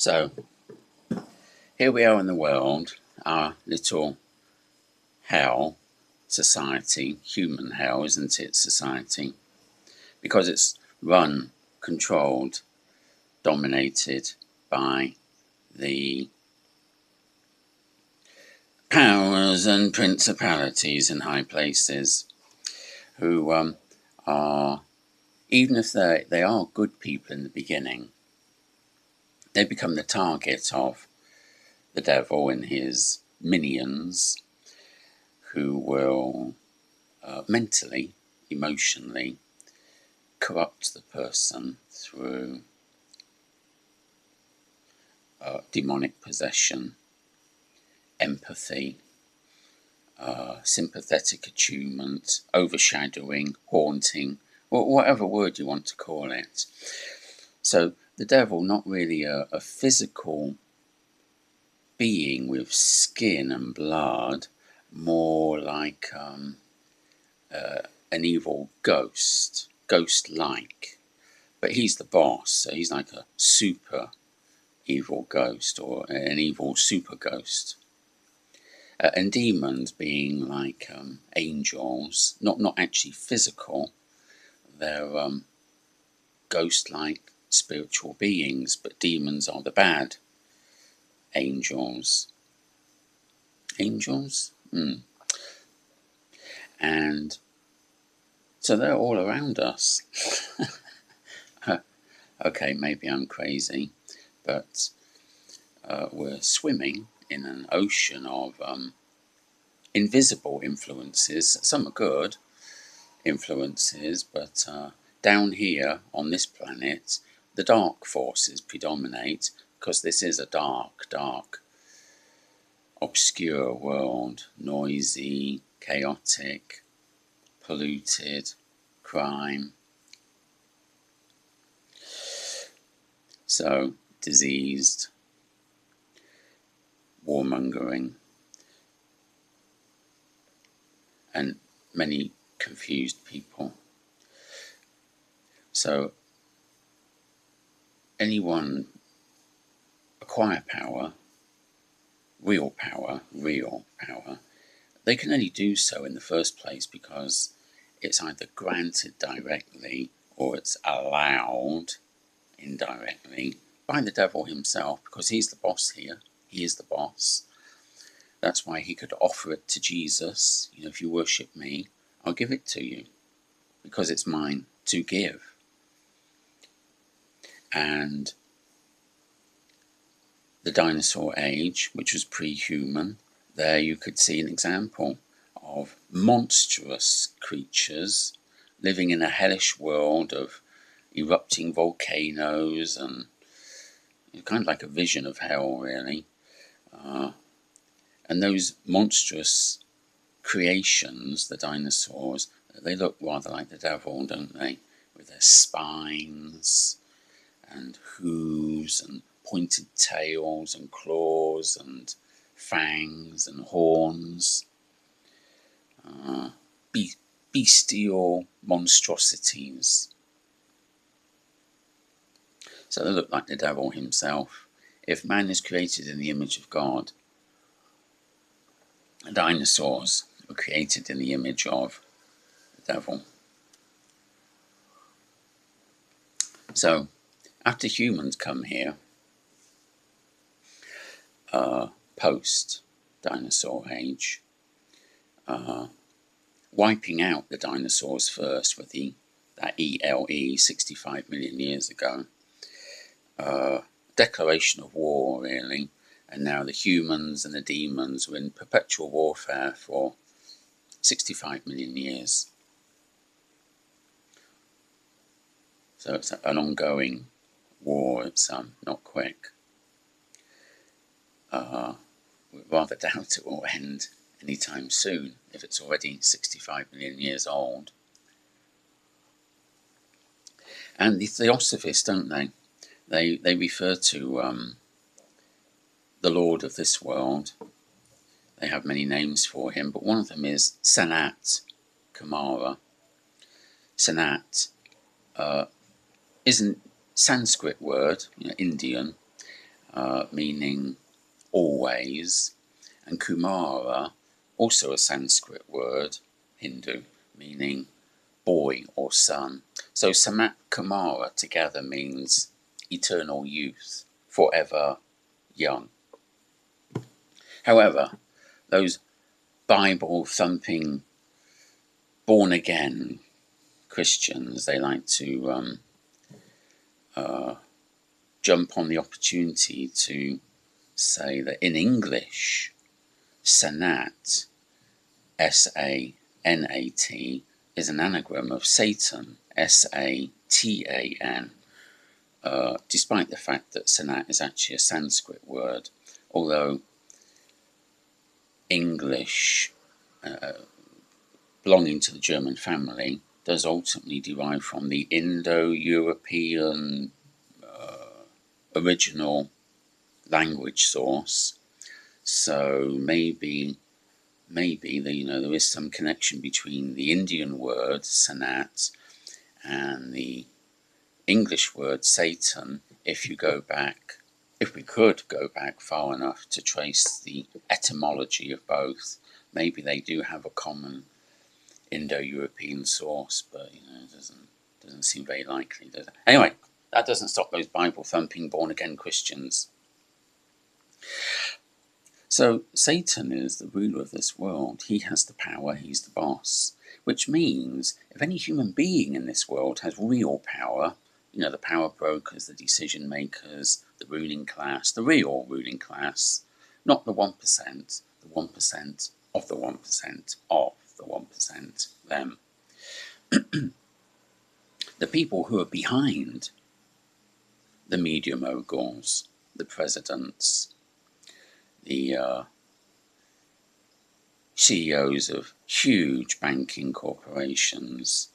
So here we are in the world, our little hell society, human hell, isn't it, society? Because it's run, controlled, dominated by the powers and principalities in high places who are, even if they are good people in the beginning, they become the target of the devil and his minions, who will mentally, emotionally corrupt the person through demonic possession, empathy, sympathetic attunement, overshadowing, haunting, or whatever word you want to call it. So the devil, not really a physical being with skin and blood, more like an evil ghost-like. But he's the boss, so he's like a super evil ghost, or an evil super ghost. And demons being like angels, not actually physical. They're ghost-like spiritual beings, but demons are the bad angels. Angels? And so they're all around us. Okay, maybe I'm crazy, but we're swimming in an ocean of invisible influences. Some are good influences, but down here on this planet, the dark forces predominate, because this is a dark, obscure world, noisy, chaotic, polluted, crime. So, diseased, warmongering, and many confused people. So, anyone acquire power, real power, they can only do so in the first place because it's either granted directly or it's allowed indirectly by the devil himself, because he's the boss here. He is the boss. That's why he could offer it to Jesus. You know, if you worship me, I'll give it to you, because it's mine to give. And the dinosaur age, which was pre-human, there you could see an example of monstrous creatures living in a hellish world of erupting volcanoes, and kind of like a vision of hell, really. And those monstrous creations, the dinosaurs, they look rather like the devil, don't they? With their spines and hooves and pointed tails and claws and fangs and horns. Bestial monstrosities. So they look like the devil himself. If man is created in the image of God, the dinosaurs were created in the image of the devil. So, after humans come here, post-dinosaur age, wiping out the dinosaurs first with that ELE 65 million years ago, declaration of war, really. And now the humans and the demons were in perpetual warfare for 65 million years. So it's an ongoing war. It's not quick. We rather doubt it will end anytime soon, if it's already 65 million years old. And the Theosophists, don't they? They refer to the Lord of this world. They have many names for him, but one of them is Sanat Kumara. Sanat is a Sanskrit word, Indian, meaning always, and Kumara, also a Sanskrit word, Hindu, meaning boy or son. So Samat Kumara together means eternal youth, forever young. However, those Bible-thumping, born-again Christians, they like to jump on the opportunity to say that in English, Sanat, S-A-N-A-T, is an anagram of Satan, S-A-T-A-N, despite the fact that Sanat is actually a Sanskrit word, although English, belonging to the German family, does ultimately derive from the Indo-European original language source. So maybe there is some connection between the Indian word sanat and the English word Satan, if we could go back far enough to trace the etymology of both. Maybe they do have a common Indo-European source, but it doesn't seem very likely, does it? Anyway, that doesn't stop those Bible-thumping born-again Christians. So Satan is the ruler of this world. He has the power, he's the boss, which means if any human being in this world has real power, the power brokers, the decision makers, the ruling class, the real ruling class, not the 1%, the 1% of the 1% of the 1%, them. The people who are behind the media moguls, the presidents, the CEOs of huge banking corporations,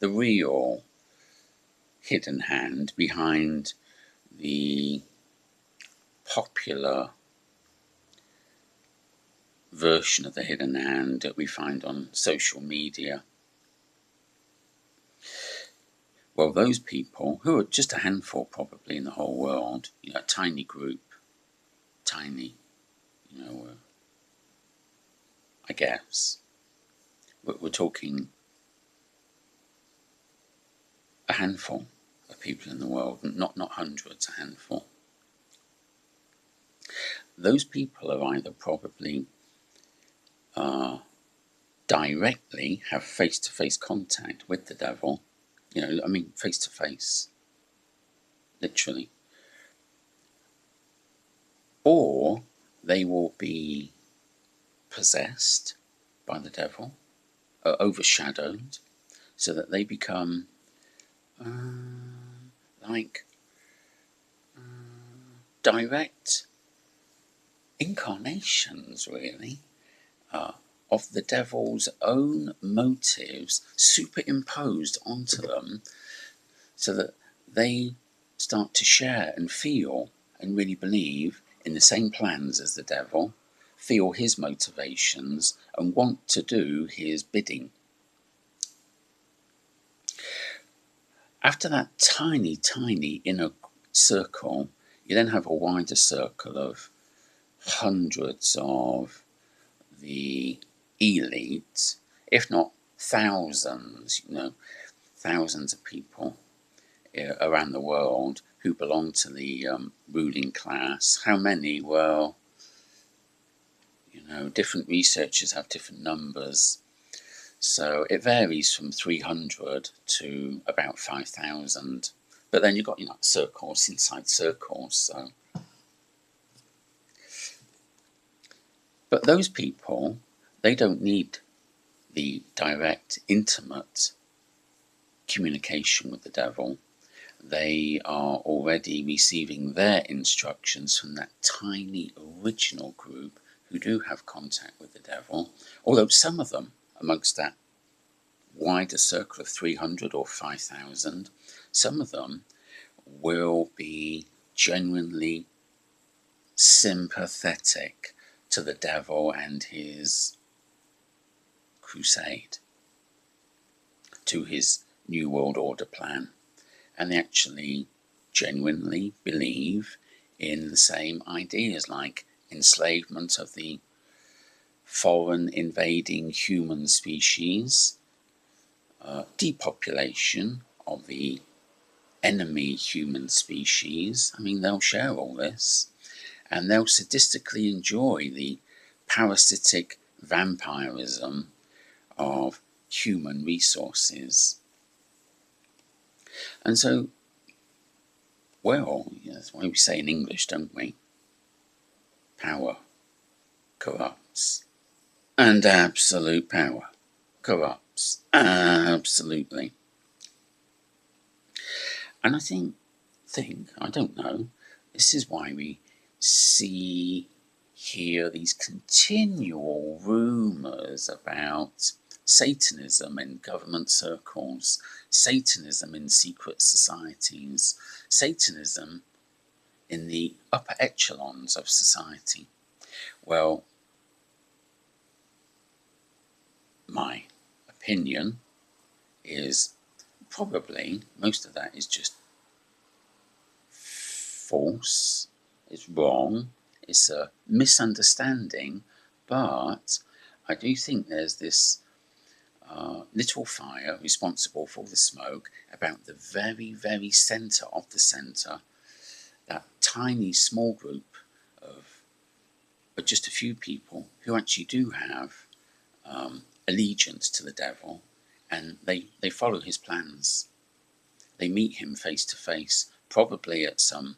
the real hidden hand behind the popular version of the hidden hand that we find on social media. Well, those people, who are just a handful probably in the whole world, a tiny group, I guess, we're talking a handful of people in the world, not hundreds, a handful. Those people are either probably directly have face-to-face contact with the devil, face-to-face, literally, or they will be possessed by the devil, overshadowed, so that they become direct incarnations, really, of the devil's own motives superimposed onto them, so that they start to share and feel and really believe in the same plans as the devil, feel his motivations, and want to do his bidding. After that tiny, tiny inner circle, you then have a wider circle of hundreds of the elite, if not thousands, thousands of people around the world who belong to the ruling class. How many? Well, different researchers have different numbers. So it varies from 300 to about 5,000. But then you've got, circles inside circles. So. But those people, they don't need the direct, intimate communication with the devil. They are already receiving their instructions from that tiny original group who do have contact with the devil, although some of them, amongst that wider circle of 300 or 5,000, some of them will be genuinely sympathetic to the devil and his crusade, to his New World Order plan. And they actually genuinely believe in the same ideas like enslavement of the foreign invading human species, depopulation of the enemy human species. I mean, they'll share all this, and they'll sadistically enjoy the parasitic vampirism of human resources. And so, well, that's why we say in English, don't we? Power corrupts. And absolute power corrupts. Absolutely. And I think, I don't know, this is why we hear these continual rumours about Satanism in government circles, Satanism in secret societies, Satanism in the upper echelons of society. Well, my opinion is probably most of that is just false, it's wrong, it's a misunderstanding, but I do think there's this little fire responsible for the smoke about the very, very centre of the centre, that tiny small group of just a few people who actually do have allegiance to the devil, and they follow his plans. They meet him face to face, probably at some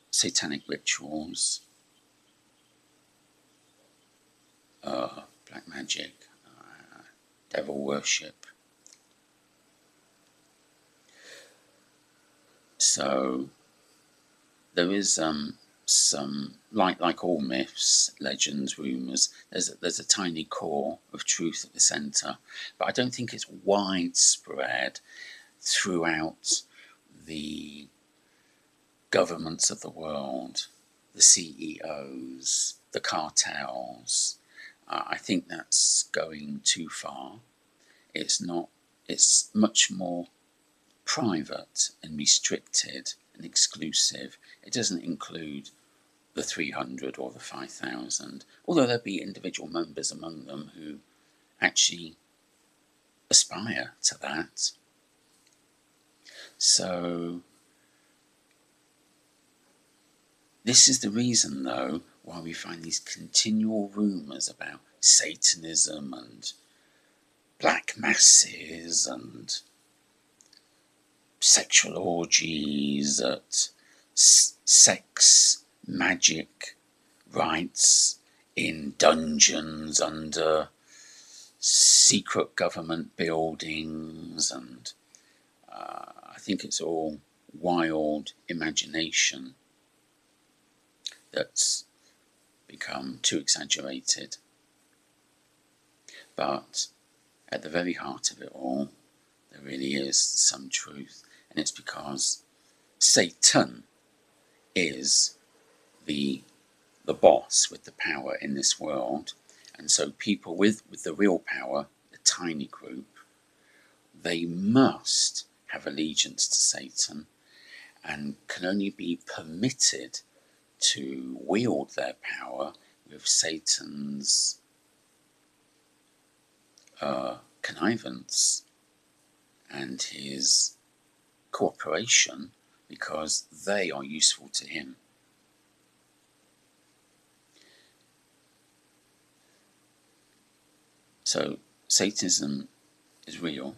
satanic rituals, black magic, devil worship. So there is some, like all myths, legends, rumours, there's a tiny core of truth at the centre, but I don't think it's widespread throughout the governments of the world, the CEOs, the cartels. I think that's going too far. It's much more private and restricted and exclusive. It doesn't include the 300 or the 5,000, although there'll be individual members among them who actually aspire to that. So this is the reason, though, why we find these continual rumours about Satanism and black masses and sexual orgies at sex magic rites in dungeons under secret government buildings, and I think it's all wild imagination that's become too exaggerated. But at the very heart of it all, there really is some truth, and it's because Satan is the boss with the power in this world, and so people with the real power, the tiny group, they must have allegiance to Satan and can only be permitted to wield their power with Satan's connivance and his cooperation, because they are useful to him. So Satanism is real,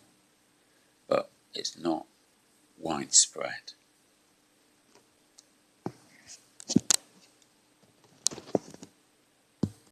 but it's not widespread.